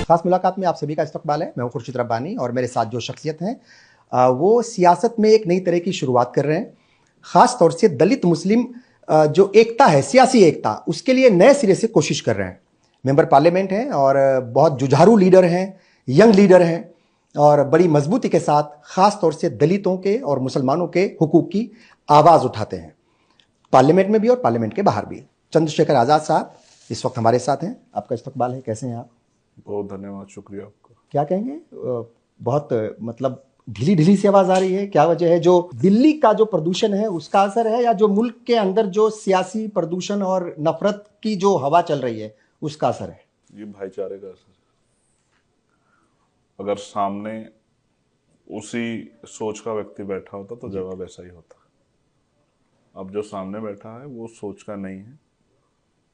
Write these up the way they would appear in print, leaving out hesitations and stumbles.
खास मुलाकात में आप सभी का इस्तकबाल है। मैं हूं खुर्शीद रब्बानी और मेरे साथ जो शख्सियत हैं वो सियासत में एक नई तरह की शुरुआत कर रहे हैं। ख़ास तौर से दलित मुस्लिम जो एकता है, सियासी एकता, उसके लिए नए सिरे से कोशिश कर रहे हैं। मेंबर पार्लियामेंट हैं और बहुत जुझारू लीडर हैं, यंग लीडर हैं और बड़ी मजबूती के साथ ख़ास तौर से दलितों के और मुसलमानों के हुकूक की आवाज़ उठाते हैं, पार्लियामेंट में भी और पार्लियामेंट के बाहर भी। चंद्रशेखर आज़ाद साहब इस वक्त हमारे साथ हैं। आपका इस्तकबाल है, कैसे हैं आप? बहुत धन्यवाद, शुक्रिया आपका। क्या कहेंगे, बहुत मतलब ढीली ढीली सी आवाज आ रही है, क्या वजह है? जो दिल्ली का जो प्रदूषण है उसका असर है या जो मुल्क के अंदर जो सियासी प्रदूषण और नफरत की जो हवा चल रही है उसका असर है? ये भाईचारे का असर है। अगर सामने उसी सोच का व्यक्ति बैठा होता तो जवाब ऐसा ही होता। अब जो सामने बैठा है वो सोच का नहीं है,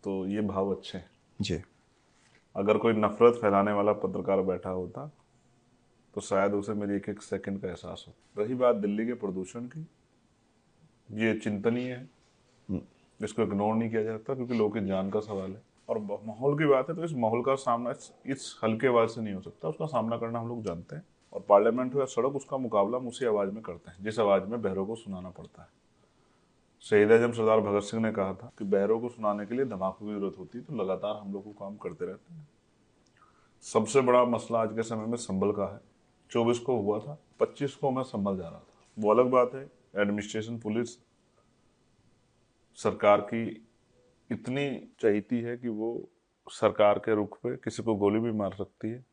तो ये भाव अच्छे हैं जी। अगर कोई नफरत फैलाने वाला पत्रकार बैठा होता तो शायद उसे मेरी एक एक सेकंड का एहसास होता। रही बात दिल्ली के प्रदूषण की, ये चिंतनीय है, इसको इग्नोर नहीं किया जाता क्योंकि लोगों की जान का सवाल है। और माहौल की बात है तो इस माहौल का सामना इस हल्के आवाज से नहीं हो सकता, उसका सामना करना हम लोग जानते हैं। और पार्लियामेंट हो या सड़क, उसका मुकाबला हम उसी आवाज में करते हैं जिस आवाज में बहरों को सुनाना पड़ता है। शहीद आजम सरदार भगत सिंह ने कहा था कि बहरों को सुनाने के लिए धमाकों की जरूरत होती है, तो लगातार हम लोग को काम करते रहते हैं। सबसे बड़ा मसला आज के समय में संभल का है। 24 को हुआ था, 25 को मैं संभल जा रहा था। वो अलग बात है, एडमिनिस्ट्रेशन, पुलिस सरकार की इतनी चहीती है कि वो सरकार के रुख पे किसी को गोली भी मार सकती है,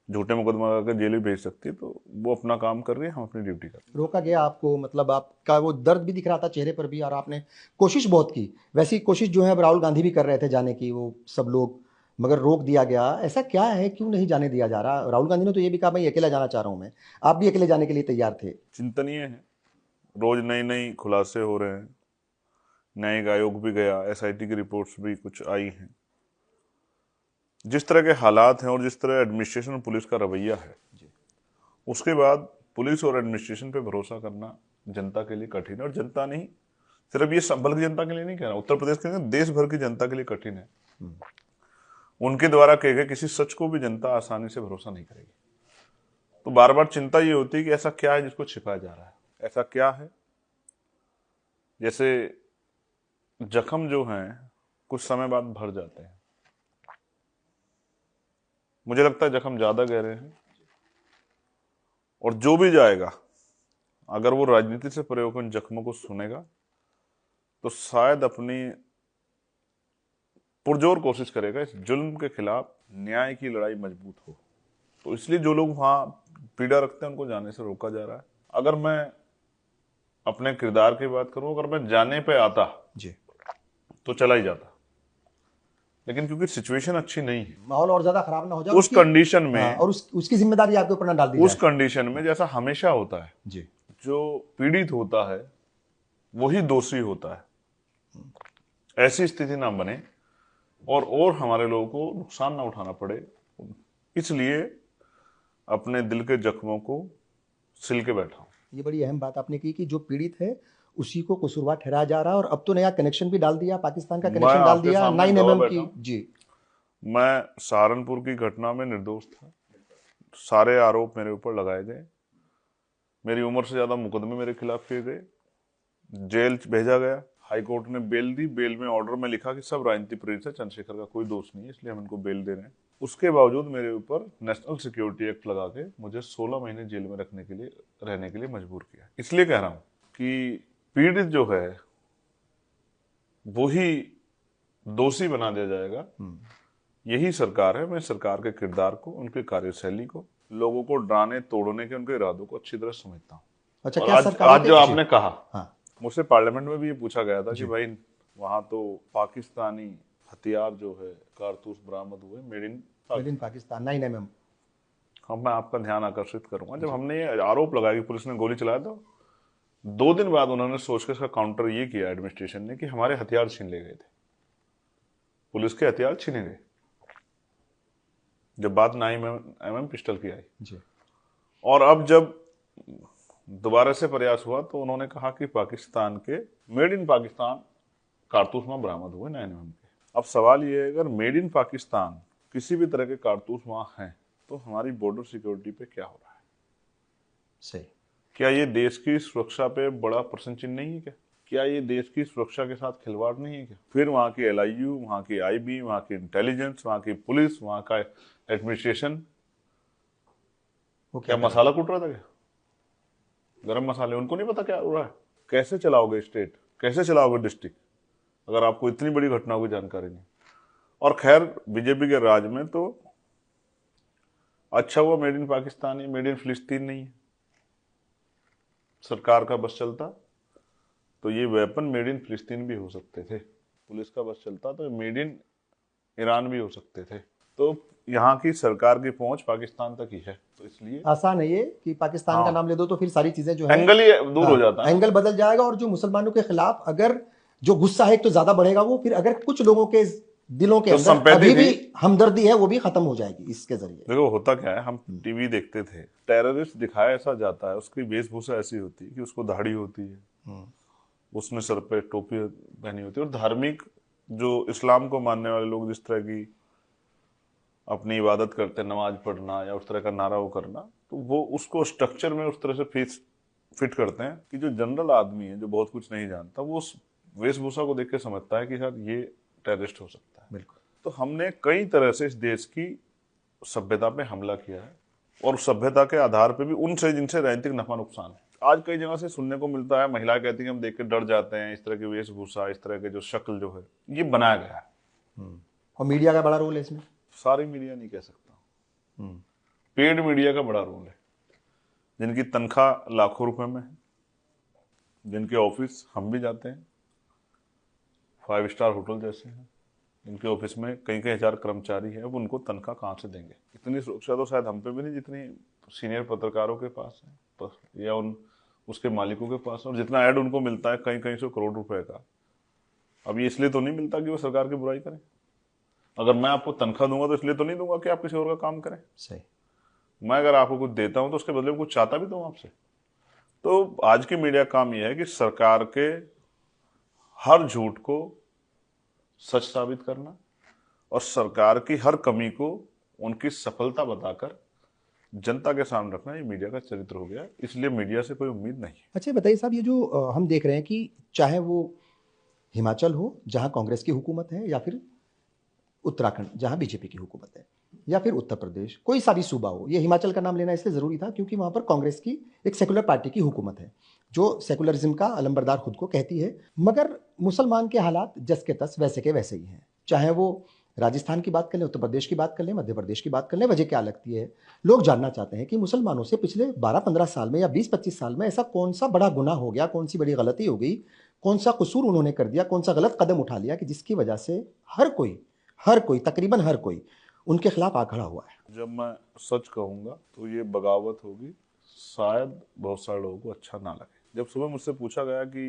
झूठे मुकदमा लगाकर जेल भी भेज सकती है, तो वो अपना काम कर रही है, हम अपनी ड्यूटी कर रहे हैं। रोका गया आपको, मतलब आपका वो दर्द भी दिख रहा था चेहरे पर भी और आपने कोशिश बहुत की। वैसी कोशिश जो है अब राहुल गांधी भी कर रहे थे जाने की, वो सब लोग, मगर रोक दिया गया। ऐसा क्या है, क्यों नहीं जाने दिया जा रहा? राहुल गांधी ने तो ये भी कहा मैं अकेला जाना चाह रहा हूं। मैं, आप भी अकेले जाने के लिए तैयार थे। चिंतनीय है, रोज नई नई खुलासे हो रहे हैं। न्यायिक आयोग भी गया, एसआईटी की रिपोर्ट्स भी कुछ आई हैं। जिस तरह के हालात हैं और जिस तरह एडमिनिस्ट्रेशन और पुलिस का रवैया है, उसके बाद पुलिस और एडमिनिस्ट्रेशन पे भरोसा करना जनता के लिए कठिन है। और जनता नहीं, सिर्फ ये संभल की जनता के लिए नहीं कह रहा, उत्तर प्रदेश के नहीं, देश भर की जनता के लिए कठिन है। उनके द्वारा कहे गए किसी सच को भी जनता आसानी से भरोसा नहीं करेगी। तो बार बार चिंता ये होती है कि ऐसा क्या है जिसको छिपाया जा रहा है, ऐसा क्या है। जैसे जख्म जो हैं कुछ समय बाद भर जाते हैं, मुझे लगता है जख्म ज्यादा गहरे हैं। और जो भी जाएगा, अगर वो राजनीति से परे होकर उन जख्मों को सुनेगा तो शायद अपनी पुरजोर कोशिश करेगा इस जुल्म के खिलाफ न्याय की लड़ाई मजबूत हो। तो इसलिए जो लोग वहां पीड़ा रखते हैं उनको जाने से रोका जा रहा है। अगर मैं अपने किरदार की बात करूं, अगर मैं जाने पे आता जी तो चला ही जाता, लेकिन क्योंकि सिचुएशन अच्छी नहीं है, माहौल और ज्यादा खराब ना हो जाए उस कंडीशन में, और उसकी जिम्मेदारी आपके ऊपर ना डाल दी जाए। उस कंडीशन में जैसा हमेशा होता है जी, जो पीड़ित होता है वही दोषी होता है। ऐसी स्थिति ना बने और हमारे लोगों को नुकसान ना उठाना पड़े, इसलिए अपने दिल के जख्मों को सिल के बैठा हूं। ये बड़ी अहम बात आपने की कि जो पीड़ित है उसी को कसूरवार ठहराया जा रहा है। और अब तो नया कनेक्शन भी डाल दिया, पाकिस्तान का मैं कनेक्शन डाल आपके दिया, सामने 9 गवाह mm बैठा की। हूं। जी, मैं सहारनपुर की घटना में निर्दोष था, सारे आरोप मेरे ऊपर लगाए गए, मेरी उम्र से ज्यादा मुकदमे मेरे खिलाफ किए गए, जेल भेजा गया, हाई कोर्ट ने बेल दी। बेल में ऑर्डर में लिखा कि सब राजनीति प्रेरित है, चंद्रशेखर का कोई दोष नहीं है, इसलिए हम इनको बेल दे रहे हैं। उसके बावजूद मेरे ऊपर नेशनल सिक्योरिटी एक्ट लगा के मुझे 16 महीने जेल में रहने के लिए मजबूर किया। इसलिए कह रहा हूं कि पीड़ित जो है वही दोषी बना दिया जाएगा। यही सरकार है। मैं सरकार के किरदार को, उनकी कार्यशैली को, लोगों को डराने तोड़ने के उनके इरादों को अच्छी तरह समझता हूँ। अच्छा, और क्या आज जो आपने कहा, हाँ, मुझसे पार्लियामेंट में भी ये पूछा गया था कि भाई वहां तो पाकिस्तानी हथियार जो है, कारतूस बरामद हुए, मेड इन पाकिस्तान 9 mm। हाँ, मैं आपका ध्यान आकर्षित करूंगा, जब हमने ये आरोप लगाया कि पुलिस ने गोली चलाया था, 2 दिन बाद उन्होंने सोच के इसका काउंटर ये किया एडमिनिस्ट्रेशन ने कि हमारे हथियार छीन ले गए थे। पुलिस के हथियार छीने गए जब बात 9 mm पिस्टल की आई। और अब जब दोबारा से प्रयास हुआ तो उन्होंने कहा कि पाकिस्तान के मेड इन पाकिस्तान कारतूस में बरामद हुए 9 mm के। अब सवाल ये है, अगर मेड इन पाकिस्तान किसी भी तरह के कारतूस वहां हैं, तो हमारी बॉर्डर सिक्योरिटी पे क्या हो रहा है? सही। क्या ये देश की सुरक्षा पे बड़ा प्रश्न चिन्ह नहीं है क्या? क्या ये देश की सुरक्षा के साथ खिलवाड़ नहीं है क्या? फिर वहां की LIU, वहां की IB, वहां की इंटेलिजेंस, वहां की पुलिस, वहां का एडमिनिस्ट्रेशन वो क्या कर रहा मसाला कूट रहा था क्या? गरम मसाले, उनको नहीं पता क्या हो रहा है? कैसे चलाओगे स्टेट, कैसे चलाओगे डिस्ट्रिक्ट, अगर आपको इतनी बड़ी घटनाओं की जानकारी नहीं? और खैर बीजेपी के राज में तो अच्छा हुआ मेड इन पाकिस्तान है, मेड इन फिलिस्तीन नहीं है। सरकार का बस चलता तो ये वेपन मेड इन फिलिस्तीन भी हो सकते थे, पुलिस का बस चलता तो मेड इन ईरान भी हो सकते थे। तो यहाँ की सरकार की पहुंच पाकिस्तान तक ही है, तो इसलिए आसान है ये कि पाकिस्तान का नाम ले दो तो फिर सारी चीजें जो है एंगल ही दूर हो जाता है, एंगल बदल जाएगा। और जो मुसलमानों के खिलाफ अगर जो गुस्सा है तो ज्यादा बढ़ेगा वो, फिर अगर कुछ लोगों के दिलों के तो अंदर संपैथी अभी भी थी। हमदर्दी है वो भी खत्म हो जाएगी इसके जरिए। देखो होता क्या है, हम टीवी देखते थे, टेररिस्ट दिखाया ऐसा जाता है, उसकी वेशभूषा ऐसी होती है कि उसको दाढ़ी होती है, उसने सर पे टोपी पहनी होती है, और धार्मिक जो इस्लाम को मानने वाले लोग जिस तरह की अपनी इबादत करते हैं, नमाज पढ़ना या उस तरह का नारा वो करना, तो वो उसको स्ट्रक्चर में उस तरह से फिट करते हैं कि जो जनरल आदमी है, जो बहुत कुछ नहीं जानता, वो उस वेशभूषा को देख के समझता है कि शायद ये टेररिस्ट हो सकता है। बिल्कुल। तो हमने कई तरह से इस देश की सभ्यता पे हमला किया है, और सभ्यता के आधार पे भी उनसे जिनसे राजनीतिक नफा नुकसान है। आज कई जगह से सुनने को मिलता है, महिला कहती है हम देख के डर जाते हैं, इस तरह की वेशभूषा, इस तरह के जो शक्ल जो है ये बनाया गया है। और मीडिया का बड़ा रोल है इसमें। सारी मीडिया नहीं कह सकता, पेड मीडिया का बड़ा रोल है, जिनकी तनख्वाह लाखों रुपए में है, जिनके ऑफिस हम भी जाते हैं, 5 स्टार होटल जैसे हैं, इनके ऑफिस में कई कई हजार कर्मचारी हैं, अब उनको तनख्वाह कहाँ से देंगे? इतनी सुरक्षा तो शायद हम पे भी नहीं जितनी सीनियर पत्रकारों के पास है, या उसके मालिकों के पास, और जितना ऐड उनको मिलता है कई कई सौ करोड़ रुपए का। अब ये इसलिए तो नहीं मिलता कि वो सरकार की बुराई करें। अगर मैं आपको तनख्वाह दूंगा तो इसलिए तो नहीं दूंगा कि आप किसी और का काम करें। सही। मैं अगर आपको कुछ देता हूं तो उसके बदले में कुछ चाहता भी तो हूं आपसे। तो आज की मीडिया का काम यह है कि सरकार के हर झूठ को सच साबित करना, और सरकार की हर कमी को उनकी सफलता बताकर जनता के सामने रखना, ये मीडिया का चरित्र हो गया। इसलिए मीडिया से कोई उम्मीद नहीं है। अच्छा बताइए साहब, ये जो हम देख रहे हैं कि चाहे वो हिमाचल हो जहां कांग्रेस की हुकूमत है, या फिर उत्तराखंड जहां बीजेपी की हुकूमत है, या फिर उत्तर प्रदेश, कोई सा भी सूबा हो, ये हिमाचल का नाम लेना इसलिए ज़रूरी था क्योंकि वहां पर कांग्रेस की एक सेकुलर पार्टी की हुकूमत है जो सेकुलरिज्म का अलंबरदार खुद को कहती है। मगर मुसलमान के हालात जस के तस वैसे के वैसे ही हैं। चाहे वो राजस्थान की बात कर लें, उत्तर प्रदेश की बात कर लें, मध्य प्रदेश की बात कर लें, वजह क्या लगती है? लोग जानना चाहते हैं कि मुसलमानों से पिछले 12-15 साल में या 20-25 साल में ऐसा कौन सा बड़ा गुनाह हो गया, कौन सी बड़ी गलती हो गई, कौन सा कसूर उन्होंने कर दिया, कौन सा गलत कदम उठा लिया कि जिसकी वजह से हर कोई तकरीबन हर कोई उनके खिलाफ आ खड़ा हुआ है। जब मैं सच कहूंगा तो ये बगावत होगी, शायद बहुत सारे लोगों को अच्छा ना लगे। जब सुबह मुझसे पूछा गया कि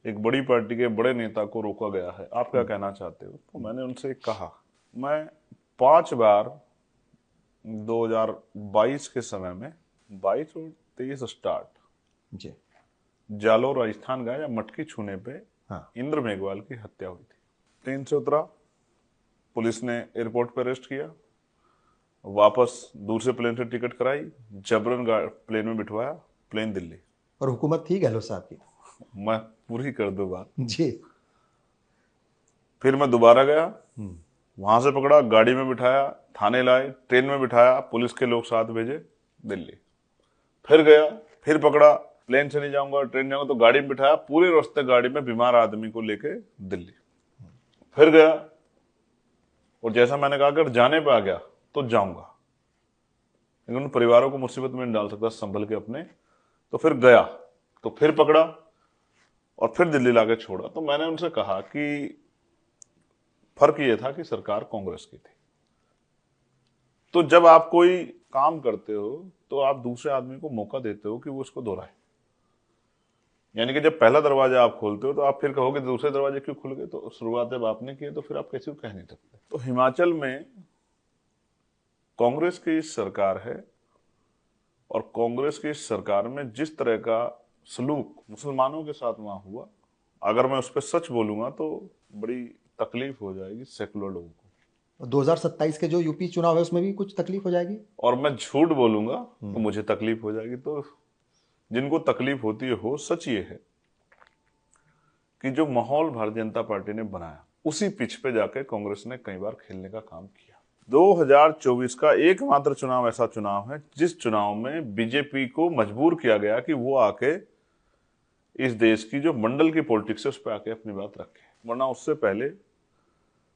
एक बड़ी पार्टी के बड़े नेता को रोका गया है, आप क्या कहना चाहते हो, तो मैंने उनसे कहा, मैं 5 बार 2022 के समय में 22 और 23 स्टार्ट जी। जालोर राजस्थान गया, या मटकी छूने पे हाँ। इंद्र मेघवाल की हत्या हुई थी। ट्रेन से उतरा, पुलिस ने एयरपोर्ट पर अरेस्ट किया, वापस दूसरे प्लेन से टिकट कराई, जबरन प्लेन में बिठवाया, प्लेन दिल्ली। और हुकूमत थी गहलोत साहब की। मैं पूरी कर दूं बात। जी। फिर मैं दोबारा गया, वहां से पकड़ा, गाड़ी में बिठाया, थाने लाए, ट्रेन में बिठाया, पुलिस के लोग साथ भेजे, दिल्ली। फिर गया, फिर पकड़ा, प्लेन से नहीं जाऊंगा, ट्रेन जाऊंगा, तो गाड़ी में बिठाया, पूरे रास्ते गाड़ी में बीमार आदमी को लेके दिल्ली। फिर गया, और जैसा मैंने कहा अगर जाने पे आ गया तो जाऊंगा, लेकिन उन परिवारों को मुसीबत में नहीं डाल सकता संभल के अपने। तो फिर गया, तो फिर पकड़ा, और फिर दिल्ली लाके छोड़ा। तो मैंने उनसे कहा कि फर्क ये था कि सरकार कांग्रेस की थी। तो जब आप कोई काम करते हो तो आप दूसरे आदमी को मौका देते हो कि वो उसको दोहराए। यानी कि जब पहला दरवाजा आप खोलते हो तो आप फिर कहोगे दूसरे दरवाजे क्यों खुल गए, तो शुरुआत जब आपने की तो फिर आप किसी को कह नहीं सकते। तो हिमाचल में कांग्रेस की सरकार है, और कांग्रेस की सरकार में जिस तरह का सलूक मुसलमानों के साथ वहां हुआ, अगर मैं उस पर सच बोलूंगा तो बड़ी तकलीफ हो जाएगी सेकुलर लोगों को। 2027 के जो यूपी चुनाव है उसमें भी कुछ तकलीफ हो जाएगी? और मैं झूठ बोलूंगा तो मुझे तकलीफ हो जाएगी। तो जिनको तकलीफ होती है हो, सच ये है कि जो माहौल भारतीय जनता पार्टी ने बनाया उसी पिच पे जाके कांग्रेस ने कई बार खेलने का काम किया। 2024 का एकमात्र चुनाव ऐसा चुनाव है जिस चुनाव में बीजेपी को मजबूर किया गया कि वो आके इस देश की जो मंडल की पॉलिटिक्स है उस पर आके अपनी बात रखे, वरना उससे पहले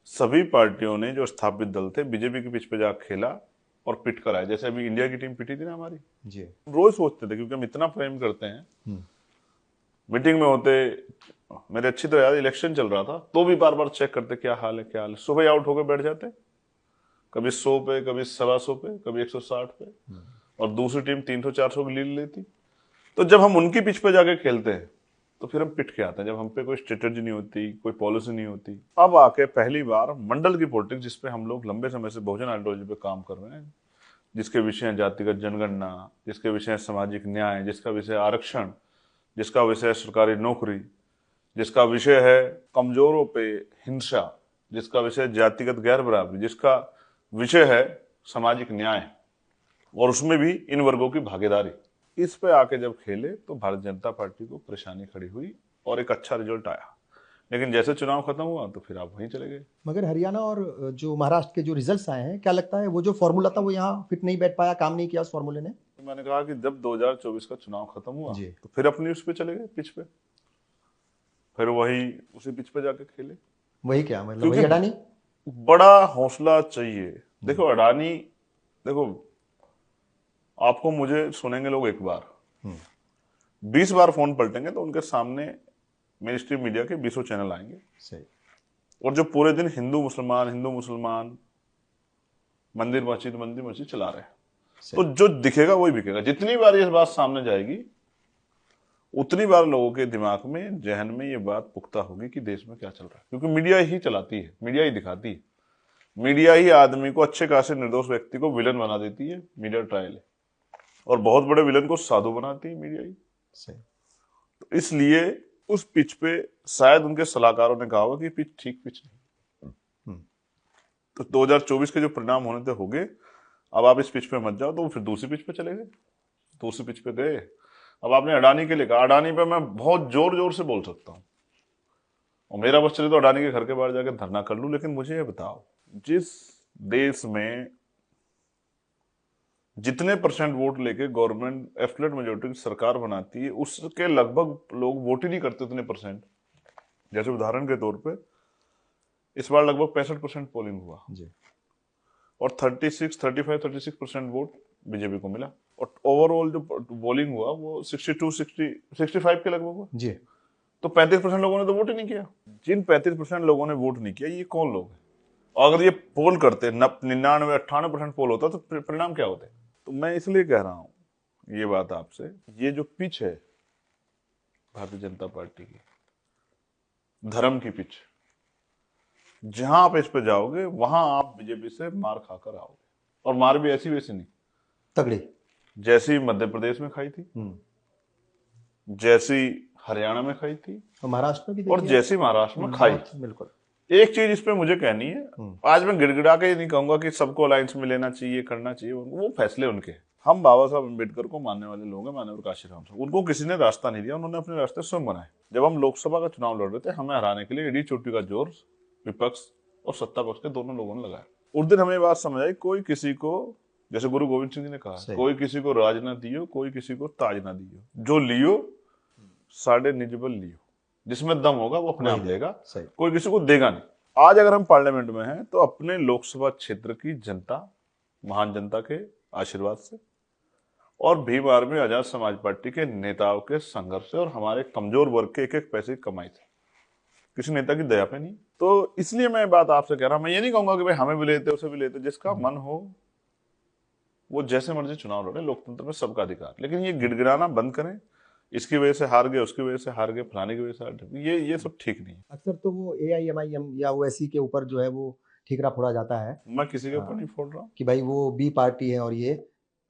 सभी पार्टियों ने जो स्थापित दल थे बीजेपी के पिच पे जाकर खेला और पिट कर आए। जैसे अभी इंडिया की टीम पिटी थी ना हमारी जी, रोज सोचते थे क्योंकि हम इतना प्रेम करते हैं, मीटिंग में होते, मेरे अच्छी तरह याद इलेक्शन चल रहा था तो भी बार बार चेक करते क्या हाल है क्या हाल है। सुबह आउट होकर बैठ जाते, कभी 100 पे, कभी 125 पे, कभी 160 पे, और दूसरी टीम 300-400 की लीड लेती। तो जब हम उनकी पिच पे जाके खेलते हैं तो फिर हम पिट के आते हैं, जब हम पे कोई स्ट्रेटेजी नहीं होती, कोई पॉलिसी नहीं होती। अब आके पहली बार मंडल की पॉलिटिक्स जिसपे हम लोग लंबे समय से बहुजन आइडियोलॉजी पे काम कर रहे हैं, जिसके विषय है जातिगत जनगणना, जिसके विषय है सामाजिक न्याय, जिसका विषय आरक्षण, जिसका विषय है सरकारी नौकरी, जिसका विषय है कमजोरों पे हिंसा, जिसका विषय जातिगत गैर बराबरी, जिसका विषय है सामाजिक न्याय, और उसमें भी इन वर्गों की भागीदारी, इस पे आके जब खेले तो भारतीय जनता पार्टी को परेशानी खड़ी हुई और एक अच्छा रिजल्ट आया। लेकिन जैसे चुनाव खत्म हुआ तो फिर आप वहीं चले गए। मगर हरियाणा और जो महाराष्ट्र के जो रिजल्ट्स आए हैं, क्या लगता है वो जो फॉर्मूला था वो यहाँ फिट नहीं बैठ पाया, काम नहीं किया उस फॉर्मूले ने? तो मैंने कहा कि जब 2024 का चुनाव खत्म हुआ जी। तो फिर अपनी उस पे चले गए पिच पे, फिर वही उसी पिच पे जाके खेले। वही क्या मतलब, क्योंकि वही अडानी? बड़ा हौसला चाहिए। देखो अडानी, देखो आपको मुझे सुनेंगे लोग एक बार, 20 बार फोन पलटेंगे तो उनके सामने मेन स्ट्रीम मीडिया के 20 चैनल आएंगे। सही। और जो पूरे दिन हिंदू मुसलमान मंदिर मस्जिद चला रहे हैं, तो जो दिखेगा वही बिकेगा। जितनी बार ये बात सामने जाएगी उतनी बार लोगों के दिमाग में, जहन में ये बात पुख्ता होगी कि देश में क्या चल रहा है, क्योंकि मीडिया ही चलाती है, मीडिया ही दिखाती है, मीडिया ही आदमी को, अच्छे खासे निर्दोष व्यक्ति को विलन बना देती है। मीडिया ट्रायल है, और बहुत बड़े विलन को साधु बनाती है मीडिया ही। सही। तो इसलिए उस पिच पे शायद उनके सलाहकारों ने कहा होगा कि पिच ठीक पिच नहीं। तो 2024 के जो परिणाम होने थे हो गए। अब आप इस पिच पे मत जाओ, तो फिर दूसरी पिच पे चले गए, दूसरी पिच पे गए। अब आपने अडानी के लिए कहा, अडानी पे मैं बहुत जोर जोर से बोल सकता हूं, और मेरा बस चले तो अडानी के घर के बाहर जाकर धरना कर लूं। लेकिन मुझे ये बताओ, जिस देश में जितने परसेंट वोट लेके गवर्नमेंट एब्सोल्यूट मेजोरिटी की सरकार बनाती है, उसके लगभग लोग वोट ही नहीं करते उतने परसेंट। जैसे उदाहरण के तौर पे इस बार लगभग 65% पोलिंग हुआ जी। और 35-36% वोट बीजेपी को मिला, और ओवरऑल जो पोलिंग हुआ वो 62-65 के लगभग हुआ जी। तो 35% लोगों ने तो वोट ही नहीं किया। जिन 35% लोगों ने वोट नहीं किया, ये कौन लोग हैं? और अगर ये पोल करते 99-98% पोल होता तो परिणाम क्या होते? तो मैं इसलिए कह रहा हूं ये बात आपसे, ये जो पिच है भारतीय जनता पार्टी की, धर्म की पिच, जहां आप इस पे जाओगे वहां आप बीजेपी से मार खाकर आओगे, और मार भी ऐसी वैसी नहीं, तगड़ी, जैसी मध्य प्रदेश में खाई थी, जैसी हरियाणा में खाई थी, और महाराष्ट्र में भी और जैसी महाराष्ट्र में खाई। बिल्कुल। एक चीज इस पे मुझे कहनी है, आज मैं गिड़गिड़ा के नहीं कहूंगा कि सबको अलायंस में लेना चाहिए, करना चाहिए, वो फैसले उनके। हम बाबा साहब अम्बेडकर को मानने वाले लोग हैं, मानव काशीराम साहब, उनको किसी ने रास्ता नहीं दिया, उन्होंने अपने रास्ते स्वयं बनाए। जब हम लोकसभा का चुनाव लड़ रहे थे, हमें हराने के लिए एडी चोटी का जोर विपक्ष और सत्ता पक्ष के दोनों लोगों ने लगाया। उस दिन हमें बात समझ आई, कोई किसी को, जैसे गुरु गोविंद सिंह जी ने कहा, कोई किसी को राज ना दियो, कोई किसी को ताज ना दियो, जो लियो साढ़े निजबल लियो, जिसमें दम होगा वो अपने आप देगा, कोई किसी को देगा नहीं। आज अगर हम पार्लियामेंट में हैं तो अपने लोकसभा क्षेत्र की जनता, महान जनता के आशीर्वाद से, और भीम आर्मी आजाद समाज पार्टी के नेताओं के संघर्ष से, और हमारे कमजोर वर्ग के एक एक पैसे की कमाई से, किसी नेता की दया पे नहीं। तो इसलिए मैं बात आपसे कह रहा हूं, मैं ये नहीं कहूंगा कि भाई हमें भी लेते उसे भी लेते, जिसका मन हो वो जैसे मर्जी चुनाव लड़े, लोकतंत्र में सबका अधिकार। लेकिन ये गिड़गिड़ाना बंद करें, इसकी वजह से हार गए, उसकी वजह से हार गए, फलाने की वजह से हार गए, ये सब ठीक नहीं है। अक्सर तो वो AIMIM या ओवैसी के ऊपर जो है वो ठीकरा फोड़ा जाता है। मैं किसी के ऊपर नहीं फोड़ रहा कि भाई वो बी पार्टी है और ये।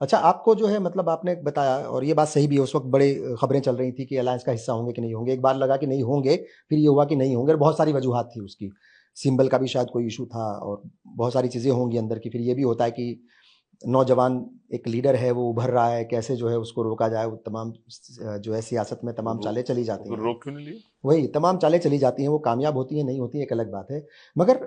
अच्छा, आपको जो है मतलब आपने बताया, और ये बात सही भी है, उस वक्त बड़े खबरें चल रही थी कि अलायंस का हिस्सा होंगे कि नहीं होंगे, एक बार लगा कि नहीं होंगे, फिर ये हुआ कि नहीं होंगे, और बहुत सारी वजूहात थी उसकी। सिंबल का भी शायद कोई इशू था और बहुत सारी चीज़ें होंगी अंदर की। फिर ये भी होता है कि नौजवान एक लीडर है, वो उभर रहा है, कैसे जो है उसको रोका जाए, वो तमाम जो है सियासत में तमाम चालें चली तो जाती फिर हैं। रोक क्यों नहीं लिया? वही तमाम चालें चली जाती हैं, वो कामयाब होती हैं, नहीं होती हैं, एक अलग बात है। मगर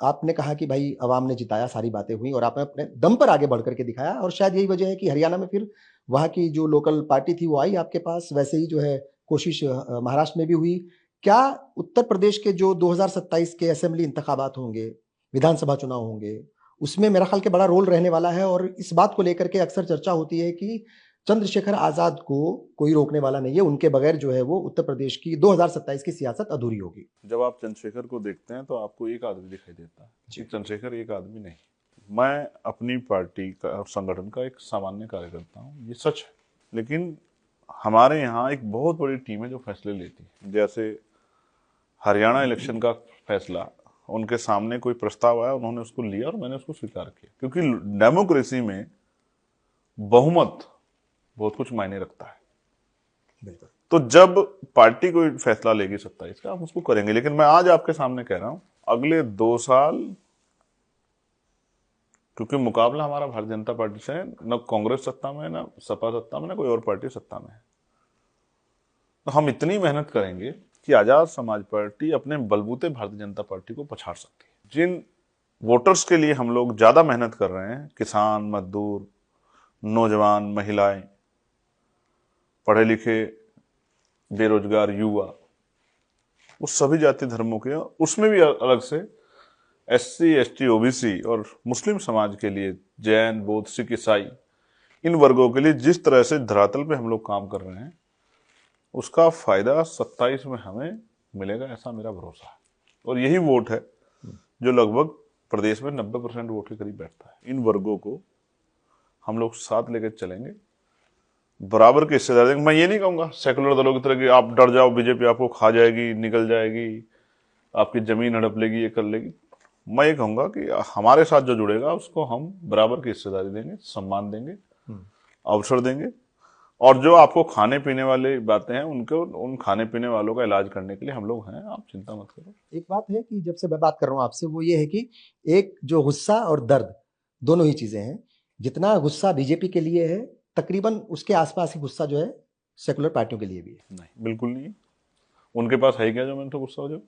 आपने कहा कि भाई अवाम ने जिताया, सारी बातें हुई और आपने अपने दम पर आगे बढ़ कर के दिखाया और शायद यही वजह है कि हरियाणा में फिर वहाँ की जो लोकल पार्टी थी, वो आई आपके पास। वैसे ही जो है कोशिश महाराष्ट्र में भी हुई। क्या उत्तर प्रदेश के जो 2027 के असेंबली इंतखाबात होंगे, विधानसभा चुनाव होंगे, उसमें मेरा ख्याल कि बड़ा रोल रहने वाला है और इस बात को लेकर के अक्सर चर्चा होती है कि चंद्रशेखर आजाद को कोई रोकने वाला नहीं है, उनके बगैर जो है वो उत्तर प्रदेश की 2027 की सियासत अधूरी होगी। जब आप चंद्रशेखर को देखते हैं तो आपको एक आदमी दिखाई देता है, जी। एक चंद्रशेखर एक आदमी नहीं। मैं अपनी पार्टी का और संगठन का एक सामान्य कार्यकर्ता हूँ, ये सच है। लेकिन हमारे यहाँ एक बहुत बड़ी टीम है जो फैसले लेती है। जैसे हरियाणा इलेक्शन का फैसला, उनके सामने कोई प्रस्ताव आया, उन्होंने उसको लिया और मैंने उसको स्वीकार किया, क्योंकि डेमोक्रेसी में बहुमत बहुत कुछ मायने रखता है। बिल्कुल। तो जब पार्टी कोई फैसला लेगी 27 का, हम उसको करेंगे। लेकिन मैं आज आपके सामने कह रहा हूं, अगले 2 साल, क्योंकि मुकाबला हमारा भारतीय जनता पार्टी से है, न कांग्रेस सत्ता में, न सपा सत्ता में, न कोई और पार्टी सत्ता में है, तो हम इतनी मेहनत करेंगे कि आजाद समाज पार्टी अपने बलबूते भारतीय जनता पार्टी को पछाड़ सकती है। जिन वोटर्स के लिए हम लोग ज्यादा मेहनत कर रहे हैं, किसान, मजदूर, नौजवान, महिलाएं, पढ़े लिखे, बेरोजगार युवा, वो सभी जाति धर्मों के, उसमें भी अलग से SC ST OBC और मुस्लिम समाज के लिए, जैन, बौद्ध, सिख, ईसाई, इन वर्गों के लिए जिस तरह से धरातल पे हम लोग काम कर रहे हैं, उसका फायदा 27 में हमें मिलेगा, ऐसा मेरा भरोसा है। और यही वोट है जो लगभग प्रदेश में 90% वोट के करीब बैठता है। इन वर्गों को हम लोग साथ लेकर चलेंगे, बराबर की हिस्सेदारी देंगे। मैं ये नहीं कहूंगा सेकुलर दलों की तरह कि आप डर जाओ, बीजेपी आपको खा जाएगी, निकल जाएगी, आपकी जमीन हड़प लेगी, ये कर लेगी। मैं ये कहूंगा कि हमारे साथ जो जुड़ेगा उसको हम बराबर की हिस्सेदारी देंगे, सम्मान देंगे, अवसर देंगे, और जो आपको खाने पीने वाली बातें हैं, उनको, उन खाने पीने वालों का इलाज करने के लिए हम लोग हैं, आप चिंता मत करो। एक बात है कि जब से मैं बात कर रहा हूँ आपसे, वो ये है कि एक जो गुस्सा और दर्द, दोनों ही चीजें हैं। जितना गुस्सा बीजेपी के लिए है, तकरीबन उसके आसपास ही गुस्सा जो है सेकुलर पार्टियों के लिए भी है। नहीं, बिल्कुल नहीं है। उनके पास है क्या जो मैंने तो गुस्सा हो जाओ?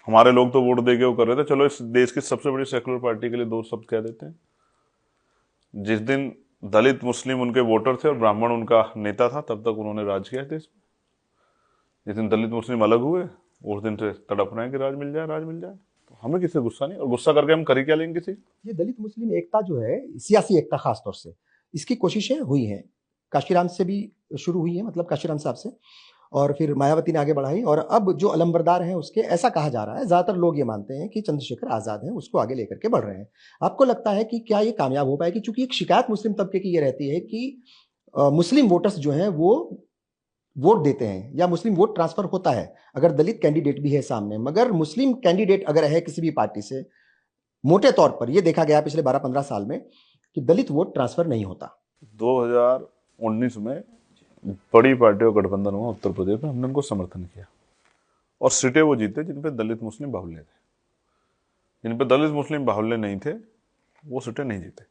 हमारे लोग तो वोट देके वो कर रहे थे। चलो, इस देश की सबसे बड़ी सेकुलर पार्टी के लिए 2 शब्द कह देते हैं। जिस दिन दलित मुस्लिम उनके वोटर थे और ब्राह्मण उनका नेता था, तब तक उन्होंने राज किया देश में। जिस दिन दलित मुस्लिम अलग हुए, उस दिन से तड़प रहे हैं कि राज मिल जाए, राज मिल जाए। तो हमें किसी गुस्सा नहीं, और गुस्सा करके हम कर ही क्या लेंगे किसी? ये दलित मुस्लिम एकता जो है, सियासी एकता खास तौर से, इसकी कोशिशें हुई हैं। काशीराम से भी शुरू हुई है, मतलब काशीराम साहब से, और फिर मायावती ने आगे बढ़ाई, और अब जो अलंबरदार हैं उसके, ऐसा कहा जा रहा है, ज्यादातर लोग ये मानते हैं कि चंद्रशेखर आजाद हैं, उसको आगे लेकर के बढ़ रहे हैं। आपको लगता है कि क्या ये कामयाब हो पाएगी? क्योंकि एक शिकायत मुस्लिम तबके की ये रहती है कि मुस्लिम वोटर्स जो हैं वो वोट देते हैं या मुस्लिम वोट ट्रांसफर होता है अगर दलित कैंडिडेट भी है सामने, मगर मुस्लिम कैंडिडेट अगर है किसी भी पार्टी से, मोटे तौर पर ये देखा गया पिछले 12-15 साल में कि दलित वोट ट्रांसफर नहीं होता। 2019 में बड़ी पार्टियों का गठबंधन हुआ उत्तर प्रदेश में, हमने उनको समर्थन किया और सीटें वो जीते जिन पे दलित मुस्लिम बाहुल्य थे। जिन पे दलित मुस्लिम बाहुल्य नहीं थे, वो सीटें नहीं जीते।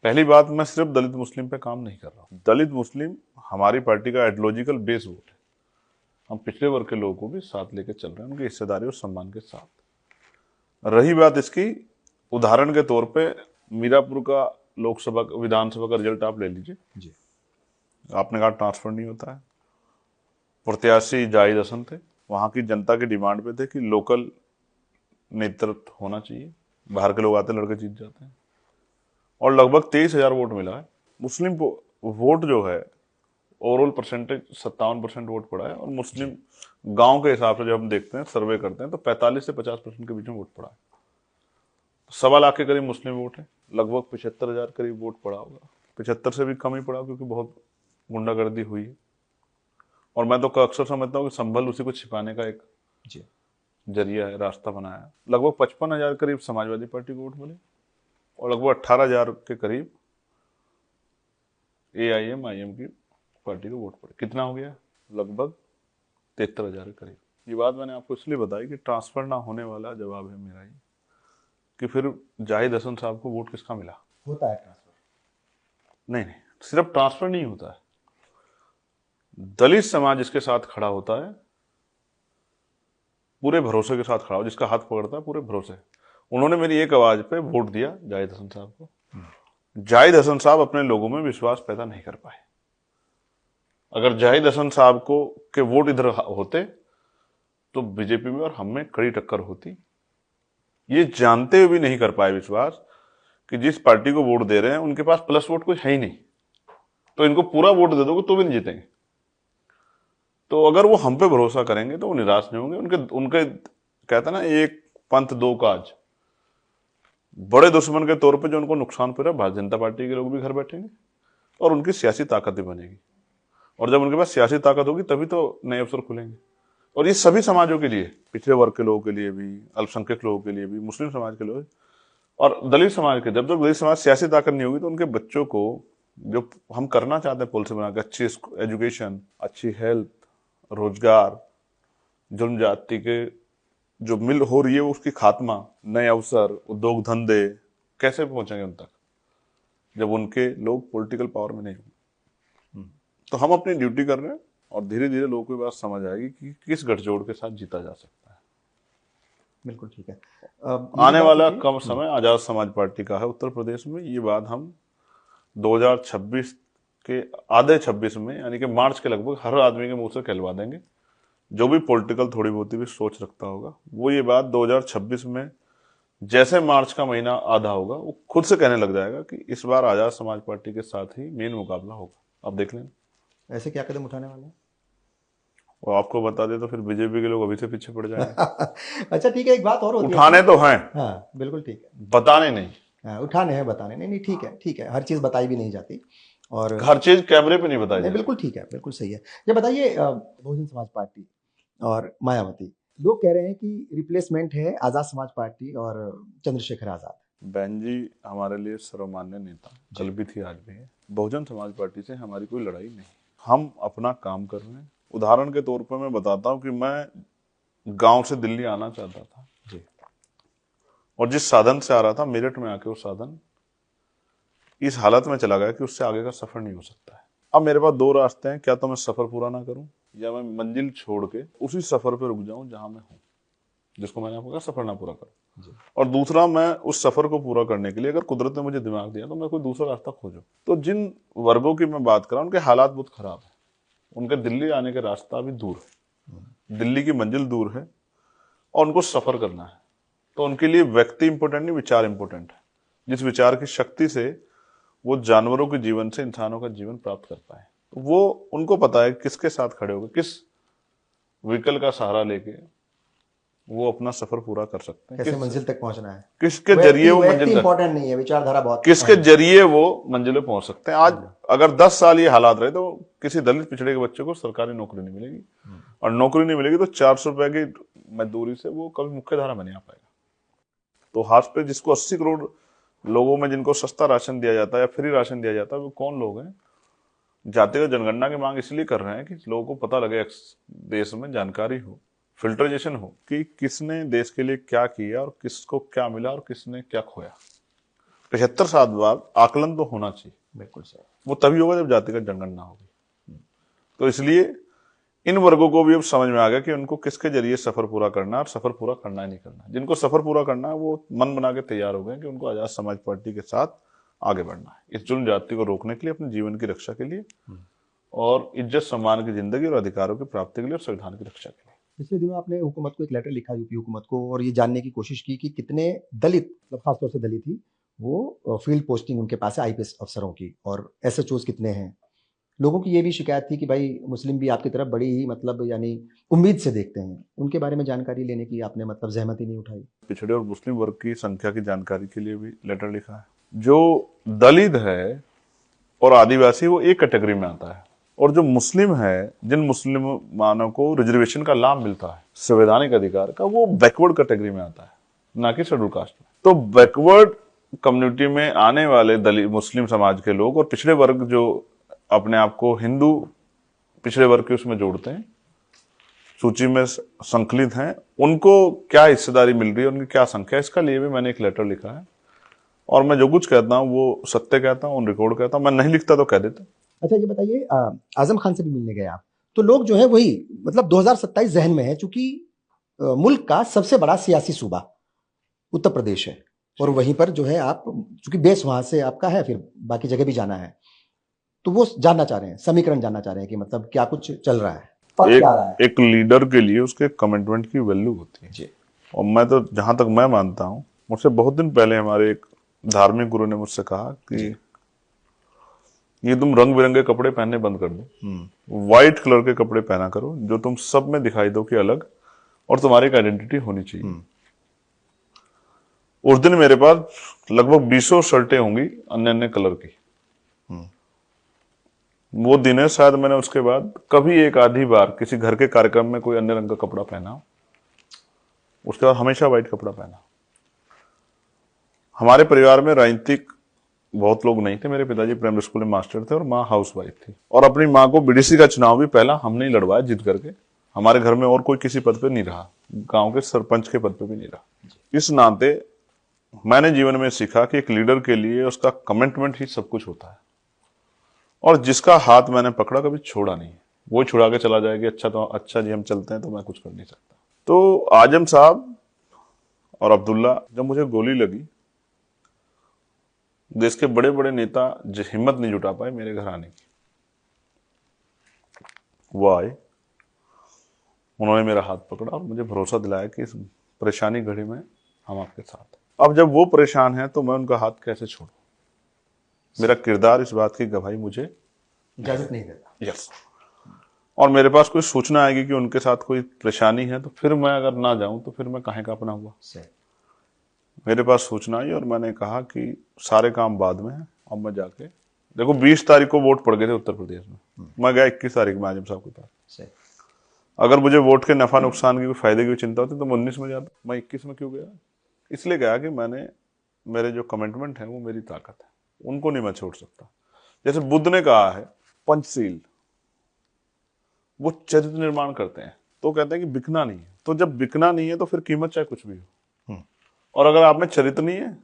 पहली बात, मैं सिर्फ दलित मुस्लिम पे काम नहीं कर रहा हूँ। दलित मुस्लिम हमारी पार्टी का आइडियोलॉजिकल बेस वोट है। हम पिछड़े वर्ग के लोगों को भी साथ लेकर चल रहे हैं, उनकी हिस्सेदारी और सम्मान के साथ। रही बात इसकी, उदाहरण के तौर पे मीरापुर का लोकसभा विधानसभा का रिजल्ट आप ले लीजिए जी। आपने कहा ट्रांसफर नहीं होता है। प्रत्याशी जाहिद हसन थे, वहां की जनता की डिमांड पे थे कि लोकल नेतृत्व होना चाहिए, बाहर के लोग आते लड़के जीत जाते हैं, और लगभग 23,000 वोट मिला है। मुस्लिम वोट जो है, ओवरऑल परसेंटेज 57% वोट पड़ा है, और मुस्लिम गांव के हिसाब से जब हम देखते हैं, सर्वे करते हैं, तो 45 से 50% के बीच में वोट पड़ा है। 1.25 लाख के करीब मुस्लिम वोट है, लगभग 75,000 करीब वोट पड़ा होगा। 75 से भी कम ही पड़ा, क्योंकि बहुत गुंडागर्दी हुई है। और मैं तो अक्सर समझता हूँ कि संभल उसी को छिपाने का एक जरिया है, रास्ता बनाया है। लगभग 55,000 करीब समाजवादी पार्टी को वोट मिले, और लगभग 18,000 के करीब AIM IM की पार्टी को वोट पड़े। कितना हो गया? लगभग 73,000 के करीब। ये बात मैंने आपको इसलिए बताई कि ट्रांसफर ना होने वाला जवाब है मेरा ये, कि फिर जाहिद हसन साहब को वोट किसका मिला। होता है ट्रांसफर। नहीं, सिर्फ ट्रांसफर नहीं होता है, दलित समाज इसके साथ खड़ा होता है, पूरे भरोसे के साथ खड़ा हो, जिसका हाथ पकड़ता है पूरे भरोसे। उन्होंने मेरी एक आवाज पे वोट दिया जाहिद हसन साहब को। जाहिद हसन साहब अपने लोगों में विश्वास पैदा नहीं कर पाए। अगर जाहिद हसन साहब को के वोट इधर होते तो बीजेपी में और हम में कड़ी टक्कर होती। ये जानते हुए भी नहीं कर पाए विश्वास कि जिस पार्टी को वोट दे रहे हैं उनके पास प्लस वोट कुछ है ही नहीं, तो इनको पूरा वोट दे दोगे तो भी नहीं जीतेंगे। तो अगर वो हम पे भरोसा करेंगे तो वो निराश नहीं होंगे। उनके कहते ना, एक पंथ दो काज। बड़े दुश्मन के तौर पे जो उनको नुकसान पहुंचा, भारतीय जनता पार्टी के लोग भी घर बैठेंगे और उनकी सियासी ताकत भी बनेगी। और जब उनके पास सियासी ताकत होगी तभी तो नए अवसर खुलेंगे। और ये सभी समाजों के लिए, पिछड़े वर्ग के लोगों के लिए भी, अल्पसंख्यक लोगों के लिए भी, मुस्लिम समाज के लोग और दलित समाज के। जब तक दलित समाज सियासी ताकत नहीं होगी तो उनके बच्चों को जो हम करना चाहते हैं पॉलिसी बना के, अच्छी एजुकेशन, अच्छी हेल्थ, रोजगार, जुल्म जाति के जो मिल हो रही है उसकी खात्मा, नए अवसर, उद्योग धंधे कैसे पहुंचेंगे उन तक जब उनके लोग पॉलिटिकल पावर में नहीं होंगे। तो हम अपनी ड्यूटी कर रहे हैं और धीरे धीरे लोगों को बात समझ आएगी कि किस गठजोड़ के साथ जीता जा सकता है। बिल्कुल ठीक है। आने वाला कम समय आजाद समाज पार्टी का है उत्तर प्रदेश में। ये बात हम 2026 के आधे 26 में, यानी कि मार्च के लगभग, हर आदमी के मुंह से कहलवा देंगे। जो भी पॉलिटिकल थोड़ी बहुत भी सोच रखता होगा वो ये बात 2026 में जैसे मार्च का महीना आधा होगा वो खुद से कहने लग जाएगा कि इस बार आजाद समाज पार्टी के साथ ही मेन मुकाबला होगा। अब देख लेना ऐसे क्या कदम उठाने वाले हैं। वो आपको बता दे तो फिर बीजेपी के लोग अभी से पीछे पड़ जाएंगे। अच्छा ठीक है, एक बात और होती उठाने तो हैं, हाँ बिल्कुल ठीक है, बताने नहीं। हाँ, उठाने हैं बताने नहीं। नहीं ठीक है, ठीक है, हर चीज बताई भी नहीं जाती और हर चीज कैमरे पे नहीं बताई नहीं, जाती। बिल्कुल ठीक है, बिल्कुल सही है। ये बताइए, बहुजन समाज पार्टी और मायावती, लोग कह रहे हैं कि रिप्लेसमेंट है आजाद समाज पार्टी और चंद्रशेखर आजाद। बहन जी हमारे लिए सर्वमान्य नेता, कल भी थी आज भी है। बहुजन समाज पार्टी से हमारी कोई लड़ाई नहीं, हम अपना काम कर रहे हैं। उदाहरण के तौर पर मैं बताता हूं कि मैं गांव से दिल्ली आना चाहता था जी, और जिस साधन से आ रहा था, मेरठ में आके वो साधन इस हालत में चला गया कि उससे आगे का सफर नहीं हो सकता है। अब मेरे पास दो रास्ते हैं, क्या तो मैं सफर पूरा ना करूं या मैं मंजिल छोड़ के उसी सफर पे रुक जाऊं जहां मैं हूं, जिसको मैंने आपको कहा सफर ना पूरा करूं। और दूसरा, मैं उस सफर को पूरा करने के लिए अगर कुदरत ने मुझे दिमाग दिया तो मैं कोई दूसरा रास्ता खोजूं। तो जिन वर्गों की मैं बात कर रहा हूं उनके हालात बहुत खराब है, उनके दिल्ली आने का रास्ता भी दूर है, दिल्ली की मंजिल दूर है और उनको सफर करना है। तो उनके लिए व्यक्ति इंपॉर्टेंट नहीं, विचार इंपॉर्टेंट है। जिस विचार की शक्ति से वो जानवरों के जीवन से इंसानों का जीवन प्राप्त कर पाए, तो वो उनको पता है किसके साथ खड़े होकर, किस व्हीकल का सहारा लेके वो अपना सफर पूरा कर सकते हैं, कैसे मंजिल तक पहुंचना है, किसके जरिए वो मंजिल तक, इंपॉर्टेंट नहीं है, विचारधारा बहुत, किसके जरिए वो मंजिल पे पहुंच सकते हैं। आज अगर 10 साल ये हालात रहे तो किसी दलित पिछड़े के बच्चे को सरकारी नौकरी नहीं मिलेगी, और नौकरी नहीं मिलेगी तो 400 रुपए की मजदूरी से वो कभी मुख्य धारा में नहीं आ पाएगा। तो हाथ पे जिसको 80 करोड़ लोगों में जिनको सस्ता राशन दिया जाता है या फ्री राशन दिया जाता है, वो कौन लोग हैं। जातिगत जनगणना की मांग इसलिए कर रहे हैं कि लोगों को पता लगे, देश में जानकारी हो, फिल्टराइजेशन हो कि किसने देश के लिए क्या किया और किसको क्या मिला और किसने क्या खोया। 75 साल बाद आकलन तो होना चाहिए। बिल्कुल सही। वो तभी होगा जब जातिगत जनगणना होगी। तो इसलिए इन वर्गों को भी अब समझ में आ गया कि उनको किसके जरिए सफर पूरा करना है और सफर पूरा करना ही नहीं करना। जिनको सफर पूरा करना है वो मन बना के तैयार हो गए कि उनको आजाद समाज पार्टी के साथ आगे बढ़ना है, इस जुल्म जाति को रोकने के लिए, अपने जीवन की रक्षा के लिए और इज्जत सम्मान की जिंदगी और अधिकारों की प्राप्ति के लिए और संविधान की रक्षा के लिए। पिछले दिनों आपने हुकूमत को एक लेटर लिखा, यूपी हुकूमत को, और ये जानने की कोशिश की कि कितने दलित, मतलब खासतौर से दलित ही, वो फील्ड पोस्टिंग उनके पास है आईपीएस अफसरों की, और एसएचओज कितने हैं। लोगों की ये भी शिकायत थी कि भाई मुस्लिम भी आपकी तरफ बड़ी ही, मतलब यानी उम्मीद से देखते हैं। उनके बारे में जानकारी लेने की आपने मतलब जहमत ही नहीं उठाई। पिछड़े और मुस्लिम वर्ग की संख्या की जानकारी के लिए भी लेटर लिखा है। जो दलित है और आदिवासी वो एक कैटेगरी में आता है, और जो मुस्लिम है, जिन मुस्लिमानों को रिजर्वेशन का लाभ मिलता है संवैधानिक अधिकार का, वो बैकवर्ड कैटेगरी में आता है, ना कि शेड्यूल कास्ट में। तो बैकवर्ड कम्युनिटी में आने वाले दलित मुस्लिम समाज के लोग और पिछड़े वर्ग जो अपने आप को हिंदू पिछड़े वर्ग के उसमें जोड़ते हैं, सूची में संकलित हैं, उनको क्या हिस्सेदारी मिल रही है, उनकी क्या संख्या है, इसका लिए भी मैंने एक लेटर लिखा है। और मैं जो कुछ कहता हूँ वो सत्य कहता हूँ, रिकॉर्ड कहता हूँ, मैं नहीं लिखता तो कह देता। अच्छा ये बताइए, आजम खान से भी मिलने गए आप, तो लोग जो है वही मतलब 2027 जहन में है, चूंकि मुल्क का सबसे बड़ा सियासी सूबा उत्तर प्रदेश है, और वहीं पर जो है आप, चूंकि बेस वहां से आपका है, फिर बाकी जगह भी जाना है, तो वो जानना चाह रहे हैं, समीकरण जानना चाह रहे हैं कि मतलब क्या कुछ चल रहा है, पक क्या रहा है। एक लीडर के लिए उसके कमिटमेंट की वैल्यू होती है जी। और मैं तो जहां तक मैं मानता हूं, मुझसे बहुत दिन पहले हमारे एक धार्मिक गुरु ने मुझसे कहा कि ये तुम रंग बिरंगे कपड़े पहनने बंद कर दो, व्हाइट कलर के कपड़े पहना करो जो तुम सब में दिखाई दो कि अलग, और तुम्हारी एक आइडेंटिटी होनी चाहिए। उस दिन मेरे पास लगभग 20 शर्टें होंगी अन्य अन्य कलर की। वो दिन है, शायद मैंने उसके बाद कभी एक आधी बार किसी घर के कार्यक्रम में कोई अन्य रंग का कपड़ा पहना, उसके बाद हमेशा व्हाइट कपड़ा पहना। हमारे परिवार में राजनीतिक बहुत लोग नहीं थे, मेरे पिताजी प्राइमरी स्कूल में मास्टर थे और माँ हाउस वाइफ थी, और अपनी माँ को बीडीसी का चुनाव भी पहला हमने ही लड़वाया जीत करके। हमारे घर में और कोई किसी पद पे नहीं रहा, गांव के सरपंच के पद पे भी नहीं रहा। इस नाते मैंने जीवन में सीखा कि एक लीडर के लिए उसका कमिटमेंट ही सब कुछ होता है, और जिसका हाथ मैंने पकड़ा कभी छोड़ा नहीं, वो छुड़ा के चला जाएगा, अच्छा तो अच्छा जी हम चलते हैं, तो मैं कुछ कर नहीं सकता। तो आजम साहब और अब्दुल्ला, जब मुझे गोली लगी, देश के बड़े बड़े नेता जो हिम्मत नहीं जुटा पाए मेरे घर आने की, वो आए, उन्होंने मेरा हाथ पकड़ा और मुझे भरोसा दिलाया कि इस परेशानी घड़ी में हम आपके साथ। अब जब वो परेशान है तो मैं उनका हाथ कैसे छोड़ूं? मेरा किरदार इस बात की गवाही मुझे इजाजत नहीं देता। यस। और मेरे पास कोई सूचना आएगी कि उनके साथ कोई परेशानी है, तो फिर मैं अगर ना जाऊं तो फिर मैं काहे का अपना हुआ। मेरे पास सूचना आई और मैंने कहा कि सारे काम बाद में है, अब मैं जाके देखो 20 तारीख को वोट पड़ गए थे उत्तर प्रदेश में, मैं गया 21 तारीख में आजम साहब के पास। अगर मुझे वोट के नफा नुकसान की, फायदे की चिंता होती तो मैं 19 में जाता, मैं 21 में क्यों गया? इसलिए गया कि मैंने, मेरे जो कमिटमेंट है वो मेरी ताकत है, उनको नहीं मैं छोड़ सकता। जैसे बुद्ध ने कहा है पंचशील, वो चरित्र निर्माण करते हैं, तो कहते हैं कि बिकना नहीं है, तो जब बिकना नहीं है तो फिर कीमत चाहे कुछ भी हो, और अगर आप में चरित्र नहीं है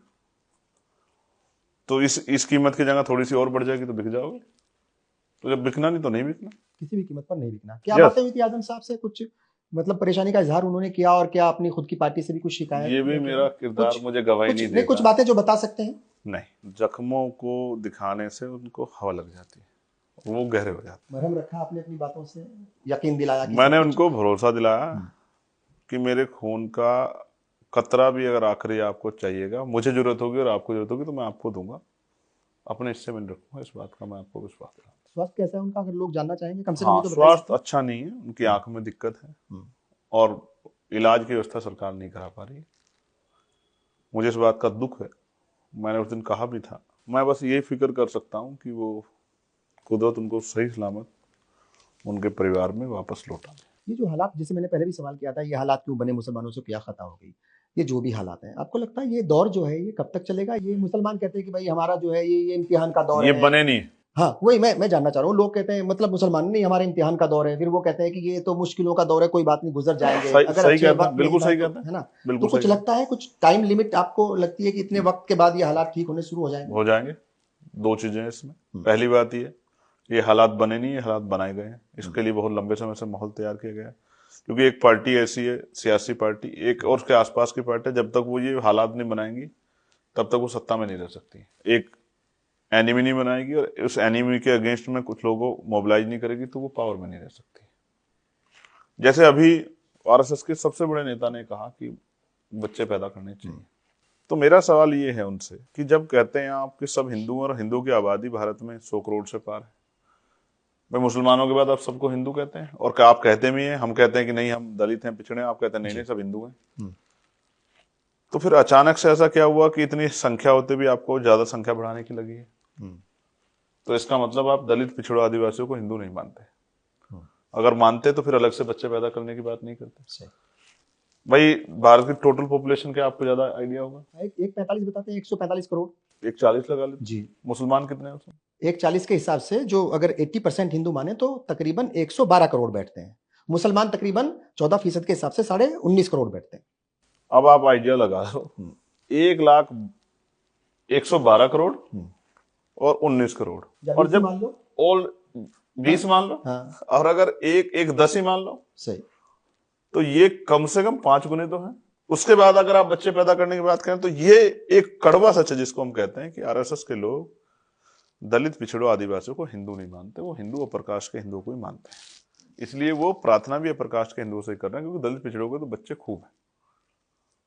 तो इस कीमत की जगह थोड़ी सी और बढ़ जाएगी तो बिक जाओगे। तो जब बिकना नहीं तो नहीं बिकना, किसी भी कीमत पर नहीं बिकना। क्या बातें हुई थी आजम साहब से, कुछ मतलब परेशानी का इजहार उन्होंने किया, और क्या अपनी खुद की पार्टी से भी कुछ शिकायत? ये भी मेरा किरदार मुझे गवाही नहीं देगा। कुछ बातें जो बता सकते हैं? नहीं, जख्मों को दिखाने से उनको हवा लग जाती है, वो गहरे हो जाते हैं। मरहम रखा आपने अपनी बातों से, यकीन दिलाया, मैंने उनको भरोसा दिलाया कि मेरे खून का कतरा भी अगर आखिरी आपको चाहिएगा, मुझे जरूरत होगी और आपको जरूरत होगी तो मैं आपको दूंगा, अपने हिस्से में रखूंगा, इस बात का मैं आपको विश्वास दिलाता हूं। स्वास्थ्य कैसा है उनका, अगर लोग जानना चाहेंगे कम से कम? हाँ, ये तो स्वास्थ्य अच्छा नहीं है, उनकी आंख में दिक्कत है और इलाज की व्यवस्था सरकार नहीं करा पा रही है। मुझे इस बात का दुख है, मैंने उस दिन कहा भी था, मैं बस यही फिक्र कर सकता हूँ कि वो कुदरत उनको सही सलामत उनके परिवार में वापस लौटा दे। ये जो हालात, जैसे मैंने पहले भी सवाल किया था, ये हालात क्यों बने, मुसलमानों से क्या खता हो गई, ये जो भी हालात हैं, आपको लगता है ये दौर जो है ये कब तक चलेगा? ये मुसलमान कहते हैं कि भाई हमारा जो है ये इम्तिहान का दौर है, ये बने नहीं। हाँ वही मैं जानना चाह रहा हूँ। लोग कहते हैं मतलब मुसलमान नहीं, हमारे इम्तिहान का दौर है, फिर वो कहते हैं कि ये तो मुश्किलों का दौर है, कोई बात नहीं, गुजर जाएंगे, अगर सही अच्छे कहते हैं, वक्त बिल्कुल नहीं सही था कहते हैं, है ना? बिल्कुल तो कुछ सही लगता है, कुछ टाइम लिमिट आपको लगती है कि इतने वक्त के बाद ये हालात ठीक होने शुरू हो जाएंगे? हो जाएंगे। दो चीजें इसमें, पहली बात ये हालात बने नहीं, ये हालात बनाए गए हैं। इसके लिए बहुत लंबे समय से माहौल तैयार किया गया है, क्योंकि एक पार्टी ऐसी है, सियासी पार्टी एक, और उसके आसपास की पार्टी, जब तक वो ये हालात नहीं बनाएंगी तब तक वो सत्ता में नहीं रह सकती। एक एनिमी नहीं बनाएगी और उस एनिमी के अगेंस्ट में कुछ लोगों को मोबिलाइज नहीं करेगी तो वो पावर में नहीं रह सकती। जैसे अभी आरएसएस के सबसे बड़े नेता ने कहा कि बच्चे पैदा करने चाहिए, तो मेरा सवाल ये है उनसे कि जब कहते हैं आप कि सब हिंदू और हिंदू की आबादी भारत में 100 करोड़ से पार है, भाई मुसलमानों के बाद आप सबको हिंदू कहते हैं, और क्या आप कहते भी हैं, हम कहते हैं कि नहीं हम दलित हैं, पिछड़े हैं, आप कहते हैं नहीं नहीं सब हिंदू हैं। तो फिर अचानक से ऐसा क्या हुआ कि इतनी संख्या होते भी आपको ज्यादा संख्या बढ़ाने की लगी है? तो इसका मतलब आप दलित पिछड़ों आदिवासियों को हिंदू नहीं मानते। अगर मानते तो फिर अलग से बच्चे पैदा करने की बात नहीं करते। भाई भारत की टोटल पॉपुलेशन क्या आपको ज्यादा आइडिया होगा? एक 45 बताते हैं, 145 करोड़। एक 40 लगा लीजिए जी। मुसलमान कितने हैं उसमें? एक 40 के हिसाब से जो अगर 80% हिंदू माने तो तकरीबन 112 करोड़ बैठते हैं। मुसलमान तकरीबन 14% के हिसाब से 19.5 करोड़ बैठते हैं। अब आप आइडिया लगा लो, 1,112 करोड़ और 19 करोड़, और जब मान लो ऑल 20 मान लो, हाँ, और अगर एक 10 ही मान लो, सही, तो ये कम से कम 5 गुने तो है। उसके बाद अगर आप बच्चे पैदा करने की बात करें तो ये एक कड़वा सच है जिसको हम कहते हैं कि आरएसएस के लोग दलित पिछड़ों आदिवासियों को हिंदू नहीं मानते, वो हिंदू अपर कास्ट के हिंदुओं को ही मानते हैं। इसलिए वो प्रार्थना भी अपर कास्ट के हिंदुओं से कर रहे हैं, क्योंकि दलित पिछड़ों के तो बच्चे खूब हैं,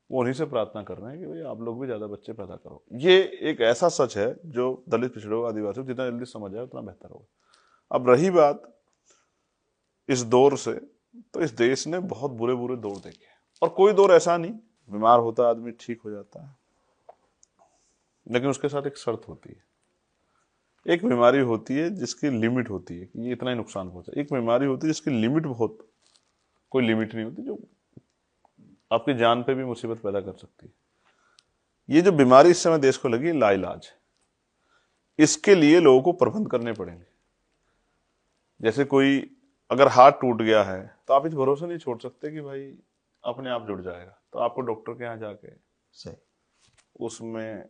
वो उन्हीं से प्रार्थना कर रहे हैं कि भाई आप लोग भी ज्यादा बच्चे पैदा करो। ये एक ऐसा सच है जो दलित पिछड़ों आदिवासियों जितना जल्दी समझ जाए उतना बेहतर होगा। अब रही बात इस दौर से, तो इस देश ने बहुत बुरे बुरे दौर देखे, और कोई दौर ऐसा नहीं, बीमार होता आदमी ठीक हो जाता है, लेकिन उसके साथ एक शर्त होती है। एक बीमारी होती है जिसकी लिमिट होती है कि ये इतना ही नुकसान पहुंचा, एक बीमारी होती है जिसकी लिमिट बहुत, कोई लिमिट नहीं होती, जो आपकी जान पे भी मुसीबत पैदा कर सकती है। ये जो बीमारी इस समय देश को लगी लाइलाज, इसके लिए लोगों को प्रबंध करने पड़ेंगे। जैसे कोई अगर हाथ टूट गया है तो आप इस भरोसे नहीं छोड़ सकते कि भाई अपने आप जुड़ जाएगा, तो आपको डॉक्टर के यहाँ जाके सही, उसमें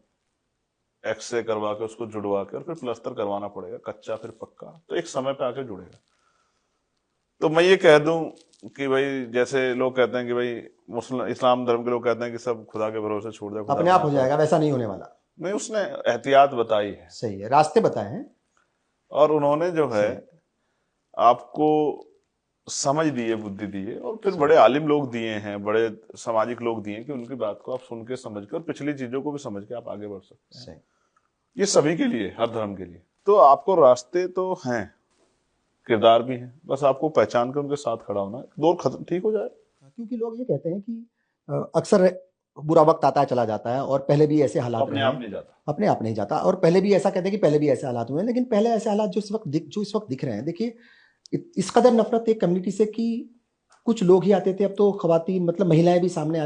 एक्सरे करवा के उसको जुड़वा के और फिर प्लास्टर करवाना पड़ेगा, कच्चा फिर पक्का, तो एक समय पे आके जुड़ेगा। तो मैं ये कह दूं कि भाई जैसे लोग कहते हैं कि भाई मुस्लिम इस्लाम धर्म के लोग कहते हैं कि सब खुदा के भरोसे छोड़ दे, अपने आप हो जाएगा, वैसा नहीं होने वाला। नहीं, उसने एहतियात बताई है, सही है, रास्ते बताए हैं, और उन्होंने जो है आपको समझ दी है, बुद्धि दी है, और फिर बड़े आलिम लोग दिए हैं, बड़े सामाजिक लोग दिए हैं कि उनकी बात को आप सुन के समझ के और पिछली चीजों को भी समझ के आप आगे बढ़ सकते हैं। ये सभी के लिए, हर धर्म के लिए। तो आपको रास्ते तो हैं, किरदार भी हैं, बस आपको पहचान कर उनके साथ खड़ा होना है, दौर खत्म ठीक हो जाए। क्योंकि लोग ये कहते हैं कि अक्सर बुरा वक्त आता है चला जाता है, और पहले भी ऐसे हालात अपने आप नहीं जाता, अपने आप नहीं जाता, और पहले भी ऐसा कहते हैं कि पहले भी ऐसे हालात हुए हैं, लेकिन पहले ऐसे हालात जो इस वक्त दिख रहे हैं, देखिए इस कदर नफरत एक कम्युनिटी से कि कुछ लोग ही आते थे, अब तो खवातीन मतलब महिलाएं भी सामने आ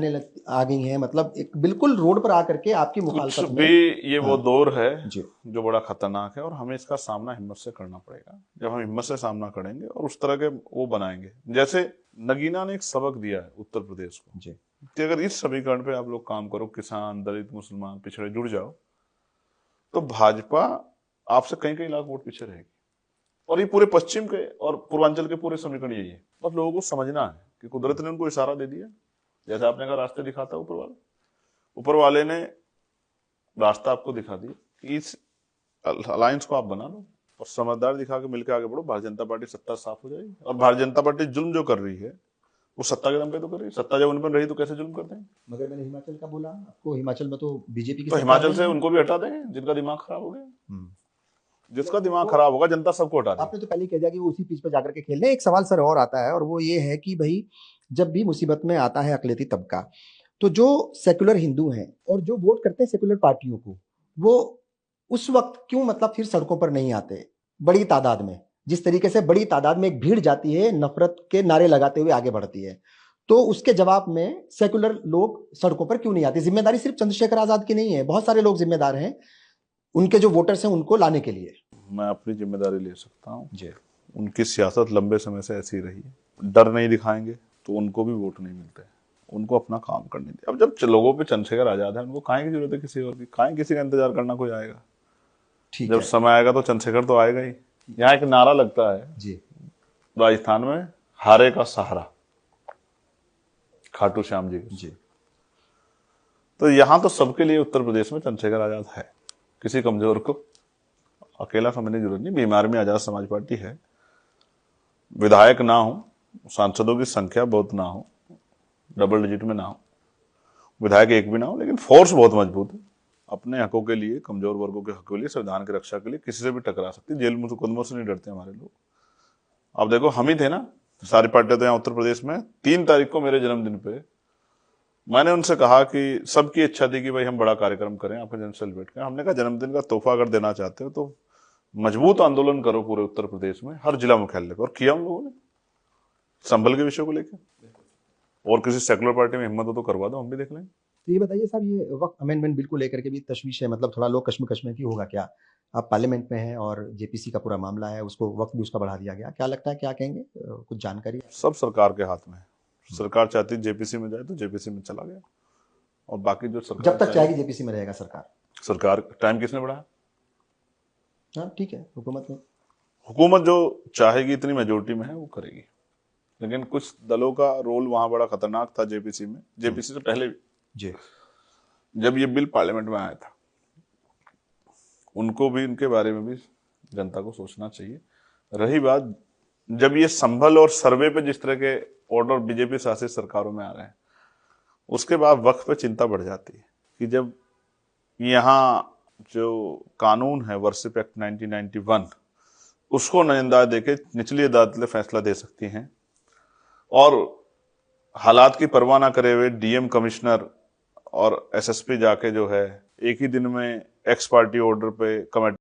गई हैं, मतलब एक बिल्कुल रोड पर आकर के आपकी मुखालफत में। ये वो दौर है जी, जो बड़ा खतरनाक है, और हमें इसका सामना हिम्मत से करना पड़ेगा। जब हम हिम्मत से सामना करेंगे और उस तरह के वो बनाएंगे, जैसे नगीना ने एक सबक दिया है उत्तर प्रदेश को जी, कि अगर इस समीकरण पे आप लोग काम करो, किसान, दलित, मुसलमान, पिछड़े जुड़ जाओ, तो भाजपा आपसे कई लाख वोट पीछे रहेगी। और ये पूरे पश्चिम के और पूर्वांचल के पूरे समीकरण यही है। बस लोगों को समझना है कि कुदरत ने उनको इशारा दे दिया, जैसे आपने कहा रास्ते दिखाता ऊपर वाले ने रास्ता आपको दिखा दिया कि इस अलायंस को आप बना लो और समझदार दिखा के मिलकर आगे बढ़ो, भारतीय जनता पार्टी सत्ता साफ हो जाएगी। और भारतीय जनता पार्टी जुल्म जो कर रही है वो सत्ता के दम पे तो कर रही है, सत्ता जब उन पर रही तो कैसे जुल्म करते हैं। मगर मैंने हिमाचल का बोला आपको, हिमाचल में तो बीजेपी की, तो हिमाचल से उनको भी हटा देंगे जिनका दिमाग खराब हो गया, जिसका दिमाग खराब होगा जनता सबको हटा देगी। आपने तो पहले कह दिया कि वो उसी पीच पर जाकर के खेलने। एक सवाल सर और आता है, और वो ये है कि भाई जब भी मुसीबत में आता है अकलियती तबका, तो जो सेकुलर हिंदू हैं और जो वोट करते हैं सेकुलर पार्टियों को, वो उस वक्त क्यों मतलब फिर सड़कों पर नहीं आते बड़ी तादाद में? जिस तरीके से बड़ी तादाद में एक भीड़ जाती है, नफरत के नारे लगाते हुए आगे बढ़ती है, तो उसके जवाब में सेकुलर लोग सड़कों पर क्यों नहीं आते? जिम्मेदारी सिर्फ चंद्रशेखर आजाद की नहीं है, बहुत सारे लोग जिम्मेदार हैं उनके जो वोटर्स हैं उनको लाने के लिए। मैं अपनी जिम्मेदारी ले सकता हूँ जी, उनकी सियासत लंबे समय से ऐसी रही है, डर नहीं दिखाएंगे तो उनको भी वोट नहीं मिलते, उनको अपना काम करने दे। अब जब लोगों पे चंद्रशेखर आजाद है, उनको काहे की जरूरत है किसी और की? काहे किसी का इंतजार करना कोई आएगा? ठीक जब है, समय आएगा तो चंद्रशेखर तो आएगा ही। यहाँ एक नारा लगता है जी, राजस्थान में, हारे का सहारा, खाटू श्याम जी जी। तो यहाँ तो सबके लिए उत्तर प्रदेश में चंद्रशेखर आजाद है, किसी कमजोर को अकेला समझने की जरूरत नहीं। बीमार में आजाद समाज पार्टी है, विधायक ना हो, सांसदों की संख्या बहुत ना हो, डबल डिजिट में ना हो, विधायक एक भी ना हो, लेकिन फोर्स बहुत मजबूत है, अपने हकों के लिए, कमजोर वर्गों के हकों के लिए, संविधान की रक्षा के लिए किसी से भी टकरा सकती है। जेल मुकदमों से नहीं डरते हमारे लोग। अब देखो हम ही थे ना, सारी पार्टियां तो यहाँ उत्तर प्रदेश में। 3 तारीख को मेरे जन्मदिन पे मैंने उनसे कहा कि सबकी इच्छा थी कि भाई हम बड़ा कार्यक्रम करें, आपका जन्म सेलिब्रेट करें। हमने कहा जन्मदिन का तोहफा अगर देना चाहते हो तो मजबूत आंदोलन करो पूरे उत्तर प्रदेश में, हर जिला मुख्यालय पर। और किया हम लोगों ने संभल के विषय को लेकर। और किसी सेकुलर पार्टी में हिम्मत हो तो करवा दो, हम भी देख लेंगे। तो ये बताइए साहब, ये वक्फ अमेंडमेंट बिल को लेकर के भी तशवीश है, मतलब थोड़ा लोग कश्मकश में कि होगा क्या। आप पार्लियामेंट में हैं और जेपीसी का पूरा मामला है, उसको वक्त भी उसका बढ़ा दिया गया, क्या लगता है, क्या कहेंगे, कुछ जानकारी। सब सरकार के हाथ में है। सरकार चाहती जेपीसी में जाए तो जेपीसी में चला गया, और बाकी जो सरकार जब तक चाहेगी जेपीसी में रहेगा सरकार। सरकार टाइम किसने बढ़ाया? हाँ ठीक है, हुकूमत में। हुकूमत जो चाहेगी, इतनी मेजोरिटी में है, वो करेगी। लेकिन कुछ दलों का रोल वहां बड़ा खतरनाक था जेपीसी में, जेपीसी से पहले भी जी। जब ये बिल पार्लियामेंट में आया था, उनको भी इनके बारे में भी जनता को सोचना चाहिए। रही बात, जब ये संभल और सर्वे पे जिस तरह के ऑर्डर बीजेपी शासित सरकारों में आ रहे हैं, उसके बाद वक्फ पे चिंता बढ़ जाती है कि जब यहाँ जो कानून है वर्शिप एक्ट 1991, उसको नजरअंदाज देके निचली अदालतें फैसला दे सकती हैं, और हालात की परवाह ना करे हुए डीएम कमिश्नर और एसएसपी जाके जो है एक ही दिन में एक्स पार्टी ऑर्डर पे कमेटी